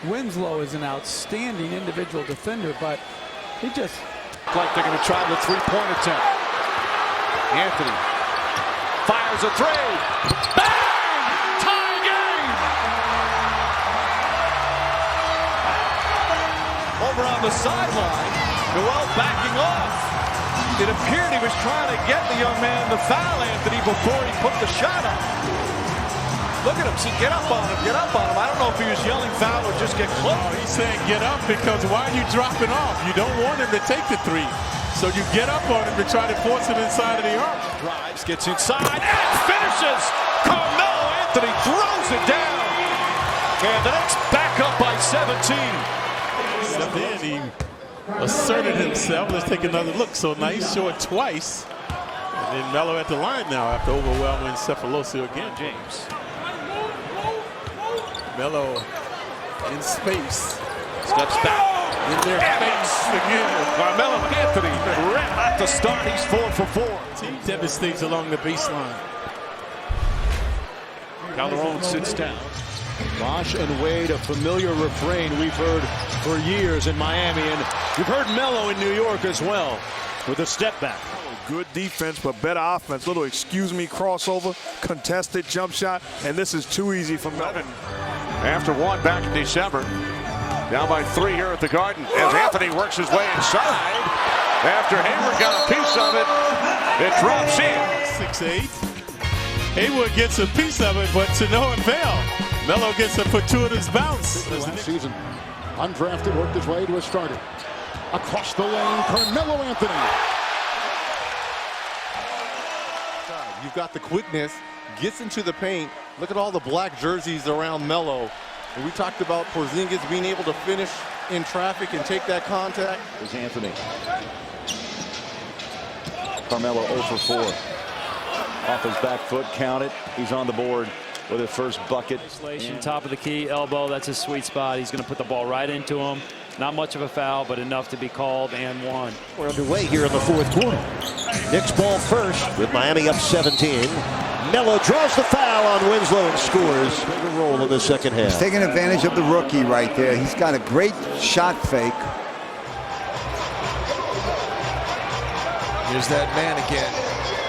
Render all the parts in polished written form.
Winslow is an outstanding individual defender, but he just... Like they're going to try the three-point attempt. Anthony fires a three. Bang! Tie game! Over on the sideline, Noel backing off. It appeared he was trying to get the young man to foul Anthony before he put the shot up. Look at him. See, get up on him. Get up on him. I don't know if he was yelling foul or just get close. Oh, he's saying get up because why are you dropping off? You don't want him to take the three. So you get up on him to try to force it inside of the arc. Drives, gets inside, and finishes. Carmelo Anthony throws it down. And the Knicks back up by 17. Stepped in, he asserted himself. Let's take another look. So nice short twice. And then Melo at the line now after overwhelming Cephalosio again. James. Melo in space. Steps back. In their face again. Carmelo Anthony right at the start. He's 4 for 4. Team devastates along the baseline. Calderon sits down. Bosh and Wade, a familiar refrain we've heard for years in Miami, and you've heard Melo in New York as well with a step back. Good defense, but better offense. Little excuse me crossover, contested jump shot, and this is too easy for Melo. After one back in December, down by 3 here at the Garden as Anthony works his way inside. After Hayward got a piece of it, it drops in. 6'8". Hayward gets a piece of it, but to no avail. Melo gets a fortuitous bounce. Last season, undrafted, worked his way to a starter. Across the lane, Carmelo Anthony. You've got the quickness, gets into the paint. Look at all the black jerseys around Melo. And we talked about Porzingis being able to finish in traffic and take that contact. There's Anthony. Carmelo 0 for 4. Off his back foot, count it. He's on the board with his first bucket. Top of the key, elbow, that's his sweet spot. He's going to put the ball right into him. Not much of a foul, but enough to be called and won. We're underway here in the fourth quarter. Knicks ball first with Miami up 17. Melo draws the foul on Winslow and scores. Bigger role in the second half. He's taking advantage of the rookie right there. He's got a great shot fake. Here's that man again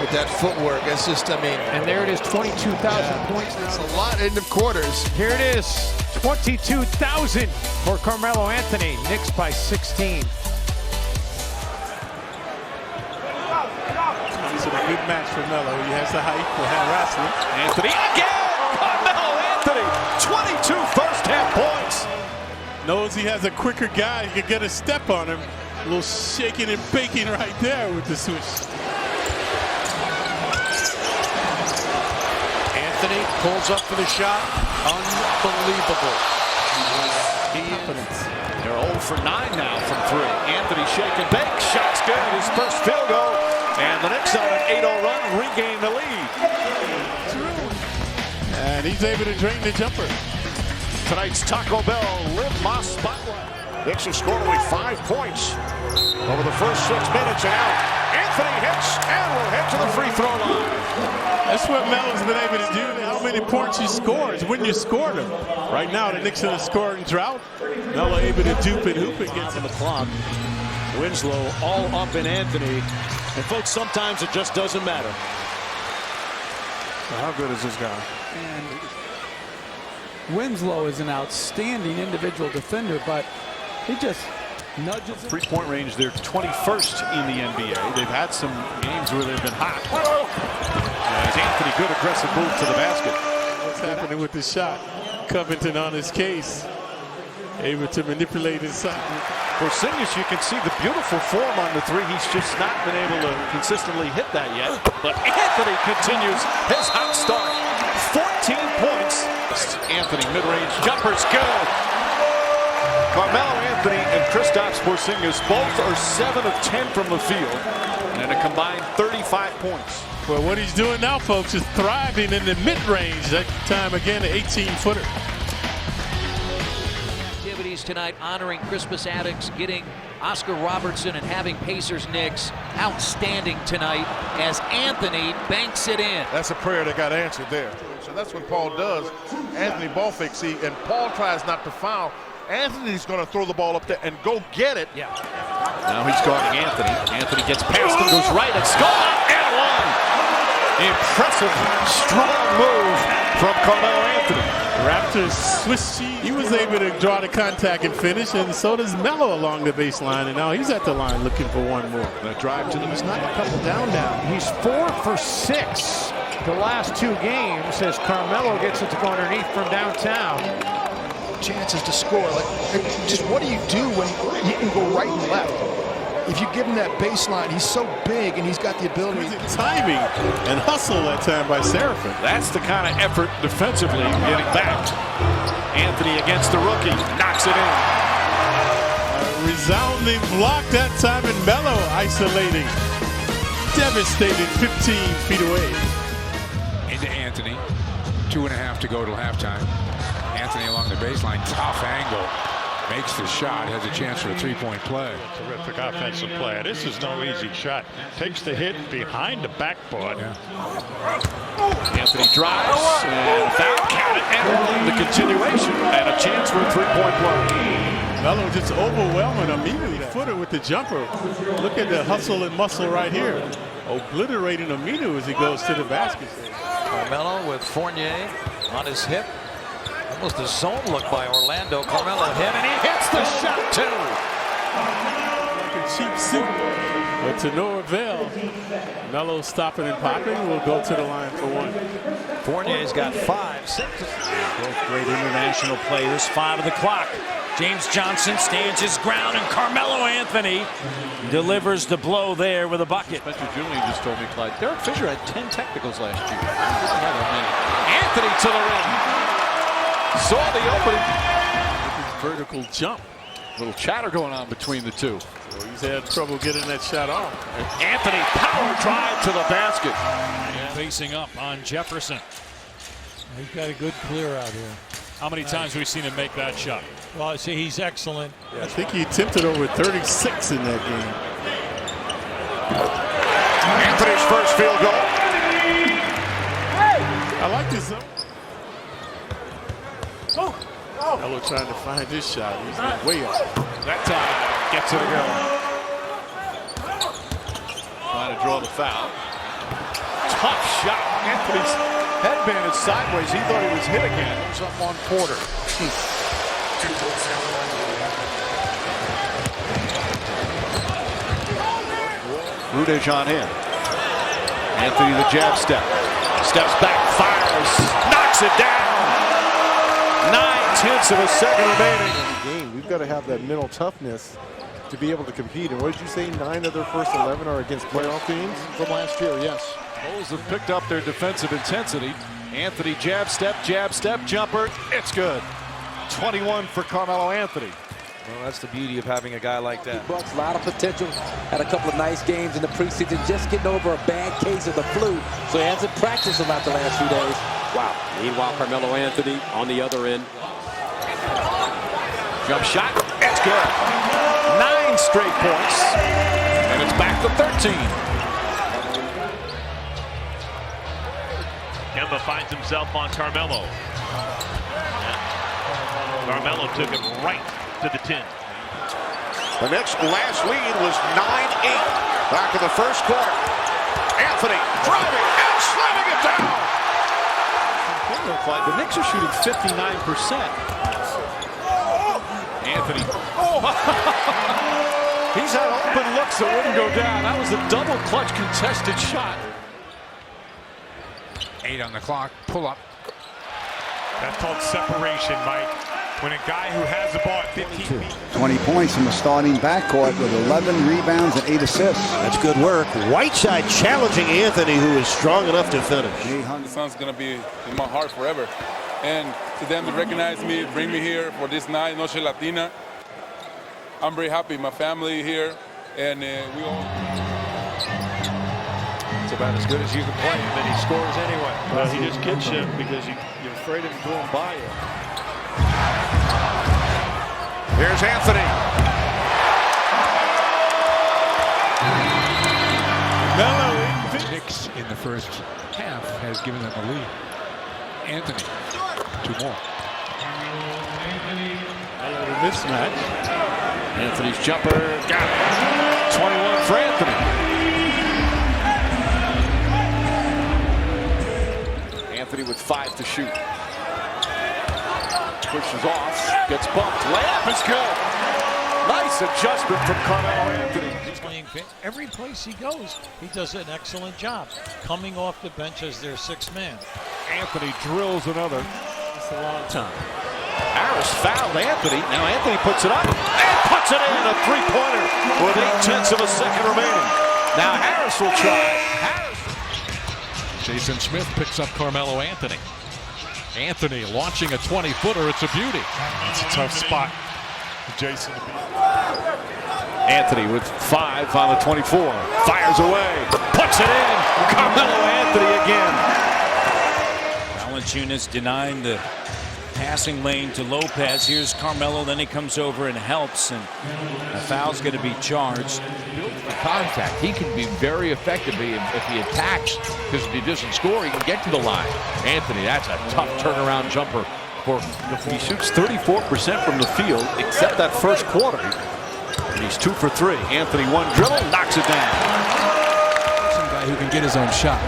with that footwork. That's just, I mean. And there it is, 22,000 points now. It's a lot end of quarters. Here it is, 22,000 for Carmelo Anthony. Knicks by 16. It's a good match for Melo. He has the height for harassment. Anthony again! Carmelo Anthony! 22 first half points! Knows he has a quicker guy. He can get a step on him. A little shaking and baking right there with the switch. Anthony pulls up for the shot. Unbelievable. They're 0 for 9 now from 3. Anthony shake and bake. Shot's good. His first field goal. And the Knicks on an 8-0 run regain the lead. And he's able to drain the jumper. Tonight's Taco Bell Live Moss Spotlight. Knicks have scored only 5 points over the first 6 minutes. And out. Anthony hits and will head to the free throw line. That's what Melo's been able to do. How many points he scores when you score them. Right now, the Knicks in a scoring drought. Melo able to dupe and hoop and gets in the clock. Winslow all up in Anthony. And folks, sometimes it just doesn't matter. How good is this guy? And Winslow is an outstanding individual defender, but he just nudges. Three-point range, they're 21st in the NBA. They've had some games where they've been hot. As Anthony, good aggressive move to the basket. What's happening with the shot? Covington on his case. Able to manipulate inside. Porzingis, you can see the beautiful form on the 3. He's just not been able to consistently hit that yet. But Anthony continues his hot start. 14 points. Anthony, mid-range jumper's good. Carmelo Anthony and Kristaps Porzingis both are 7 of 10 from the field. And a combined 35 points. Well, what he's doing now, folks, is thriving in the mid-range. That time again, an 18-footer. Tonight honoring Crispus Attucks, getting Oscar Robertson, and having Pacers Knicks outstanding tonight as Anthony banks it in. That's a prayer that got answered there. So that's what Paul does. Anthony ball fakes, and Paul tries not to foul Anthony's going to throw the ball up there and go get it. Yeah. Now he's guarding Anthony. Anthony gets past him, goes right, and score and one. Impressive, strong move from Carmelo Anthony. Raptors Swiss cheese. He was able to draw the contact and finish, and so does Melo along the baseline, and now he's at the line looking for one more. The drive to the He's not a couple down now. He's 4 for 6 the last 2 games as Carmelo gets it to go underneath from downtown. Chances to score. Like, just what do you do when you can go right and left? If you give him that baseline, he's so big and he's got the ability. Timing and hustle that time by Seraphin. That's the kind of effort defensively getting back. Anthony against the rookie, knocks it in. A resounding block that time, and Melo isolating. Devastating 15 feet away. Into Anthony. 2.5 to go till halftime. Anthony along the baseline, tough angle. Makes the shot, has a chance for a 3-point play. Terrific offensive play. This is no easy shot. Takes the hit behind the backboard. Yeah. Anthony drives and foul, count it, and the continuation, and a chance for a 3-point play. Melo just overwhelming him, immediately footer with the jumper. Look at the hustle and muscle right here. Obliterating Aminu as he goes to the basket. Carmelo with Fournier on his hip. Almost a zone look by Orlando. Carmelo hit, and he hits the shot, too. Like a cheap suit, but to no avail. Melo stopping and popping will go to the line for one. Fournier's got 5, 6. Both great international players. 5 of the clock. James Johnson stands his ground, and Carmelo Anthony delivers the blow there with a bucket. Spencer Julian just told me, Clyde, Derek Fisher had 10 technicals last year. Anthony to the rim. Saw the opening. His vertical jump. Little chatter going on between the two. So he's had trouble getting that shot off. Anthony, power drive to the basket. Facing up on Jefferson. He's got a good clear out here. How many times have we seen him make that shot? Well, I see he's excellent. I think he attempted over 36 in that game. Anthony's first field goal. I like this. Melo trying to find his shot. He's way up. That time gets it again. Trying to draw the foul. Tough shot. Anthony's headband is sideways. He thought he was hit again. It was up on Porter. Rudej on him. Anthony the jab step. Steps back, fires, knocks it down. 9/10 of a second remaining. Game, we've got to have that mental toughness to be able to compete. And what did you say? 9 of their first 11 are against playoff teams From last year, yes. Bulls have picked up their defensive intensity. Anthony jab step, jumper. It's good. 21 for Carmelo Anthony. Well, that's the beauty of having a guy like that. Bucks, a lot of potential. Had a couple of nice games in the preseason, just getting over a bad case of the flu. So he hasn't practiced a lot the last few days. Wow. Meanwhile, Carmelo Anthony on the other end. Jump shot. It's good. 9 straight points. And it's back to 13. Kemba finds himself on Carmelo. Carmelo took him right to the 10. The Knicks' last lead was 9-8 back in the first quarter. Anthony driving and slamming it down. The Knicks are shooting 59%. Anthony. He's had open looks that wouldn't go down. That was a double clutch contested shot. 8 on the clock. Pull up. That's called separation, Mike. When a guy who has the ball at 15 feet. 20 points from the starting backcourt with 11 rebounds and 8 assists. That's good work. Whiteside challenging Anthony, who is strong enough to finish. The sun's going to be in my heart forever. And to them to recognize me, bring me here for this night, Noche Latina. I'm very happy. My family here, and we all... It's about as good as you can play him, and he scores anyway. Well, he just kicks you because you're afraid of him going by you. Here's Anthony. Melo Knicks in the first half has given them a lead. Anthony, 2 more. Mismatch. Anthony's jumper, got it. 21 for Anthony. Anthony with 5 to shoot. Pushes off, gets bumped. Layup is good. Nice adjustment from Carmelo Anthony. He's playing every place he goes. He does an excellent job coming off the bench as their sixth man. Anthony drills another. It's a long time. Harris fouled Anthony. Now Anthony puts it up and puts it in. A three-pointer with 0.8 of a second remaining. Now Harris will try. Jason Smith picks up Carmelo Anthony. Anthony launching a 20-footer. It's a beauty. It's a tough spot for Jason to be. Anthony with 5 on the 24. Fires away. Puts it in. Carmelo Anthony again. Valanciunas denying the passing lane to Lopez. Here's Carmelo. Then he comes over and helps. And a foul's going to be charged. The contact. He can be very effective if he attacks, because if he doesn't score, he can get to the line. Anthony, that's a tough turnaround jumper. He shoots 34% from the field, except that first quarter. And he's 2 for 3. Anthony one dribble, knocks it down. Some guy who can get his own shot.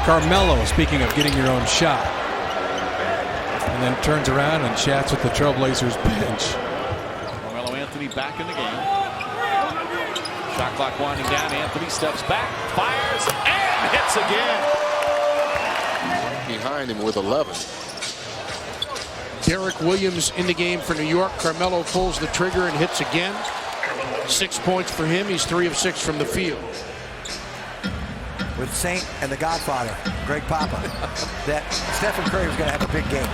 Carmelo, speaking of getting your own shot, and then turns around and chats with the Trailblazers bench. Carmelo Anthony back in the game. Shot clock winding down. Anthony steps back, fires, and hits again. Behind him with 11. Derek Williams in the game for New York. Carmelo pulls the trigger and hits again. 6 points for him. He's 3 of 6 from the field. With Saint and the Godfather, Greg Papa, that Stephen Curry was going to have a big game.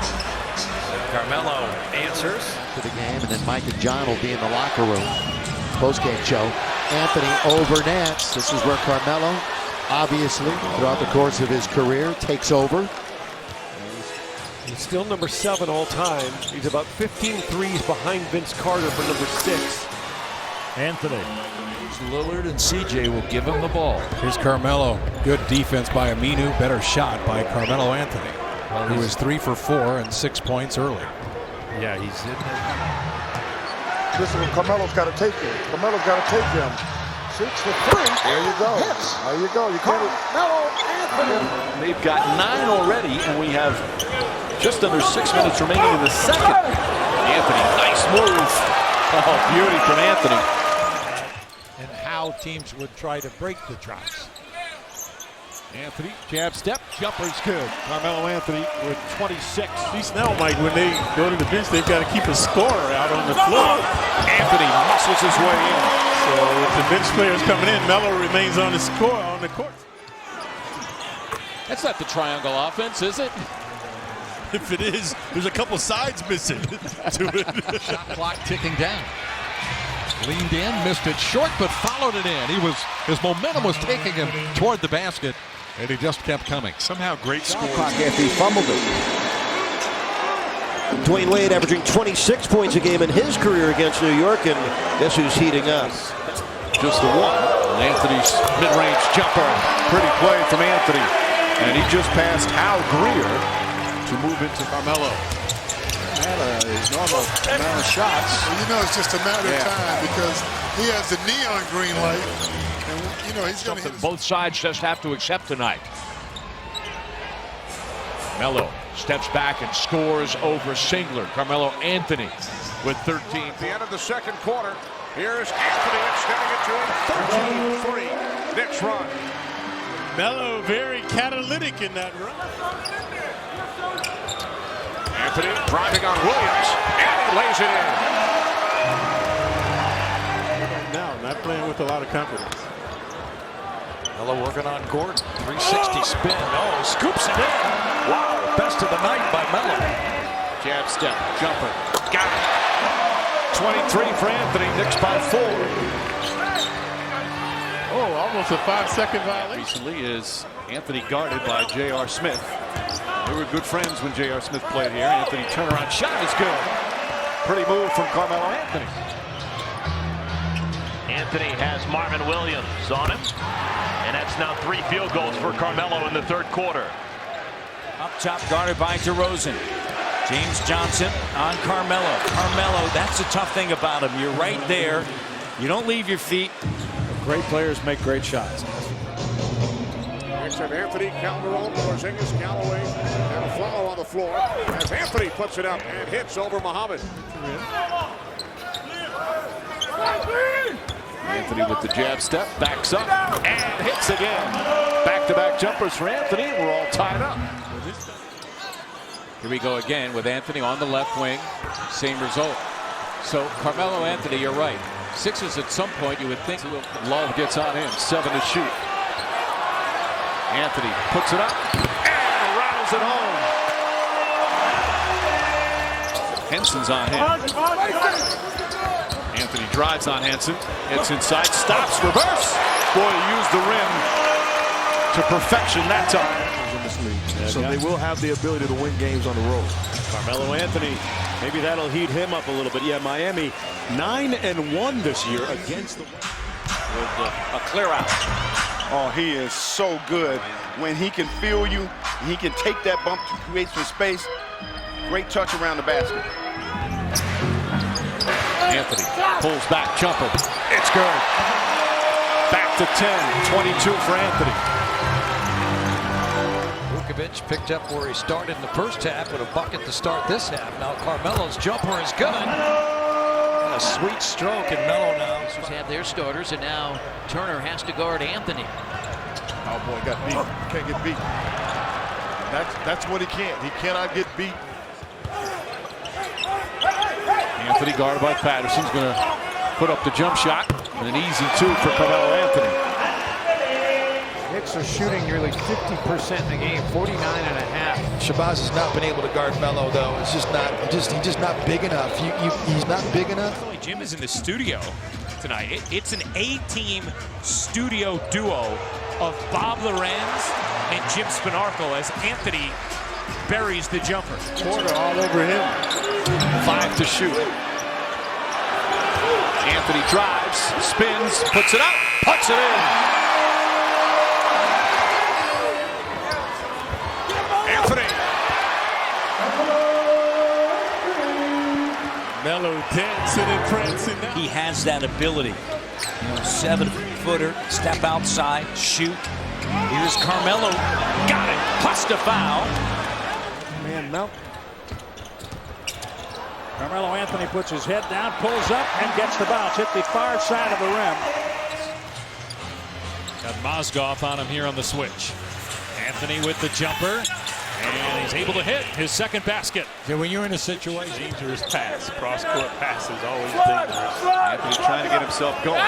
Carmelo answers To the game, and then Mike and John will be in the locker room. Post-game show. Anthony over Nance. This is where Carmelo, obviously, throughout the course of his career, takes over. He's still number 7 all time. He's about 15 threes behind Vince Carter for number 6. Anthony. Lillard and CJ will give him the ball. Here's Carmelo. Good defense by Aminu. Better shot by Carmelo Anthony, who was 3 for 4 and 6 points early. Yeah, he's in there. This is what Carmelo's got to take him. Carmelo's got to take him. 6 for 3. There you go. There you go. You can't. Carmelo Anthony. They've got 9 already, and we have just under 6 minutes remaining in the second. Anthony, nice move. Oh, beauty from Anthony. And how teams would try to break the drops. Anthony, jab step, jumper's good. Carmelo Anthony with 26. These now, Mike, when they go to the bench, they've got to keep a scorer out on the floor. Anthony muscles his way in. So with the bench players coming in, Melo remains on the court. That's not the triangle offense, is it? If it is, there's a couple sides missing to it. Shot clock ticking down. Leaned in, missed it short, but followed it in. His momentum was taking him toward the basket, and he just kept coming. Somehow great scores. After he fumbled it. Dwayne Wade averaging 26 points a game in his career against New York, and guess who's heating up? Just the one. And Anthony's mid-range jumper. Pretty play from Anthony. And he just passed Hal Greer to move into Carmelo. His normal amount of shots. Well, you know, it's just a matter of time because he has the neon green light. And, you know, he's going to hit. Both sides just have to accept tonight. Melo steps back and scores over Singler. Carmelo Anthony with 13. At the end of the second quarter, here's Anthony extending it to a 13-3 Knicks run. Melo very catalytic in that run. Anthony driving on Williams, and he lays it in. Now, not playing with a lot of confidence. Melo working on Gordon. 360 spin. Oh, scoops it in. Wow, best of the night by Melo. Jab step, jumper. Got it. 23 for Anthony. Knicks by 4. Oh, almost a 5-second violation. Recently is Anthony guarded by J.R. Smith. They were good friends when J.R. Smith played here. Anthony turnaround shot is good. Pretty move from Carmelo Anthony. Anthony has Marvin Williams on him. And that's now 3 field goals for Carmelo in the third quarter. Up top, guarded by DeRozan. James Johnson on Carmelo. Carmelo, that's the tough thing about him. You're right there. You don't leave your feet. Great players make great shots. Next have Anthony, Calderon, Porzingis, Callaway, and a follow on the floor as Anthony puts it up and hits over Muhammad. Anthony with the jab step, backs up, and hits again. Back-to-back jumpers for Anthony, and we're all tied up. Here we go again with Anthony on the left wing. Same result. So Carmelo Anthony, you're right. Sixers at some point you would think Love gets on him, 7 to shoot. Anthony puts it up and rattles it home. Henson's on him. Anthony drives on Henson. It's inside, stops, reverse. Boy, he used the rim to perfection that time. So they will have the ability to win games on the road. Carmelo Anthony, maybe that'll heat him up a little bit. Yeah, Miami 9-1 this year against the with a clear out. Oh, he is so good. When he can feel you, he can take that bump to create some space. Great touch around the basket. Anthony pulls back, jumper. It's good. Back to 10, 22 for Anthony. Vukovic picked up where he started in the first half with a bucket to start this half. Now Carmelo's jumper is good. And a sweet stroke, and Melo now. Sixers have their starters, and now Turner has to guard Anthony. Oh boy, got beat. Can't get beat. That's what he can't. He cannot get beat. Anthony guarded by Patterson's going to put up the jump shot. And an easy 2 for Carmelo Anthony. Knicks are shooting nearly 50% in the game, 49.5. Shabazz has not been able to guard Melo, though. It's just not, he's just not big enough. He's not big enough. Jim is in the studio tonight. It's an A-team studio duo of Bob Lorenz and Jim Spinarco as Anthony buries the jumper. Porter all over him. 5 to shoot. Anthony drives, spins, puts it up, puts it in. Anthony. Melo dancing and prancing now. He has that ability. 7-footer, step outside, shoot. Here's Carmelo. Got it. Plus the foul. Man, Mel. Carmelo Anthony puts his head down, pulls up, and gets the bounce. Hit the far side of the rim. Got Mozgov on him here on the switch. Anthony with the jumper, and he's able to hit his second basket. Yeah, when you're in a situation, Dangerous pass, cross-court pass is always dangerous. Anthony's trying to get himself going.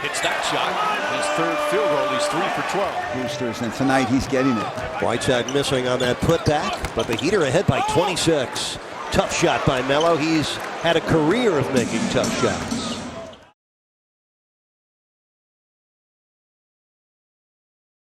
Hits that shot. His third field goal. He's 3 for 12. Boosters, and tonight he's getting it. Whiteside missing on that putback, but the Heat are ahead by 26. Tough shot by Melo. He's had a career of making tough shots.